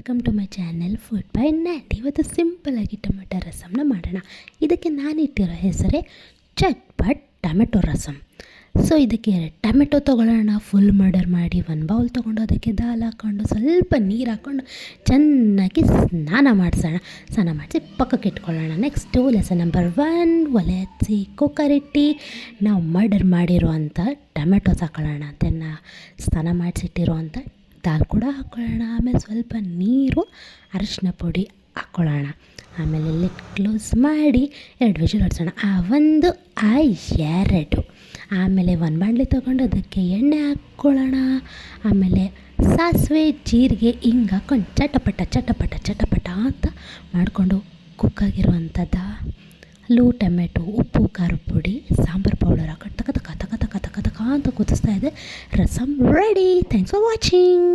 Welcome to my channel food by Nat. ಇವತ್ತು ಸಿಂಪಲಾಗಿ tomato ರಸಮ್ನ ಮಾಡೋಣ. ಇದಕ್ಕೆ ನಾನಿಟ್ಟಿರೋ ಹೆಸರೇ ಚಟ್ಪಟ್ ಟೊಮೆಟೊ ರಸಮ್. ಸೊ ಇದಕ್ಕೆ ಟೊಮೆಟೊ ತೊಗೊಳ್ಳೋಣ, ಫುಲ್ ಮರ್ಡರ್ ಮಾಡಿ ಒಂದು ಬೌಲ್ ತೊಗೊಂಡು ಅದಕ್ಕೆ ದಾಲ್ ಹಾಕ್ಕೊಂಡು ಸ್ವಲ್ಪ ನೀರು ಹಾಕ್ಕೊಂಡು ಚೆನ್ನಾಗಿ ಸ್ನಾನ ಮಾಡಿಸಿ ಪಕ್ಕಕ್ಕೆ ಇಟ್ಕೊಳ್ಳೋಣ. ನೆಕ್ಸ್ಟು ಲೆಸನ್ ನಂಬರ್ 1, ಒಲೆ ಹಚ್ಚಿ ಕುಕ್ಕರ್ ಇಟ್ಟು ನಾವು ಮರ್ಡರ್ ಮಾಡಿರುವಂಥ ಟೊಮೆಟೊಸ್ ಹಾಕೊಳ್ಳೋಣ. ಅದನ್ನು ಸ್ನಾನ ಮಾಡಿಸಿಟ್ಟಿರುವಂಥ ದಾಲ್ ಕೂಡ ಹಾಕ್ಕೊಳ್ಳೋಣ. ಆಮೇಲೆ ಸ್ವಲ್ಪ ನೀರು, ಅರಿಶಿನ ಪುಡಿ ಹಾಕ್ಕೊಳ್ಳೋಣ. ಆಮೇಲೆ ಲಿಡ್ ಕ್ಲೋಸ್ ಮಾಡಿ 2 ವಿಷಲ್ ಹೊಡ್ಸೋಣ. ಎರಡು ಆಮೇಲೆ ಒಂದು ಬಾಣಲೆ ತೊಗೊಂಡು ಅದಕ್ಕೆ ಎಣ್ಣೆ ಹಾಕ್ಕೊಳ್ಳೋಣ. ಆಮೇಲೆ ಸಾಸಿವೆ, ಜೀರಿಗೆ, ಹಿಂಗೆ ಹಾಕ್ಕೊಂಡು ಚಟಪಟ ಅಂತ ಮಾಡಿಕೊಂಡು ಕುಕ್ಕಾಗಿರುವಂಥದ್ದು ಆಲೂ, ಟೊಮೆಟೊ, ಉಪ್ಪು, ಖಾರದ ಪುಡಿ, ಸಾಂಬಾರು ಪೌಡರ್ ಹಾಕೊಂಡು ತಕ ಅಂತ ಕುದಿಸ್ತಾ ಇದೆ. Rasam ready. Thanks for watching.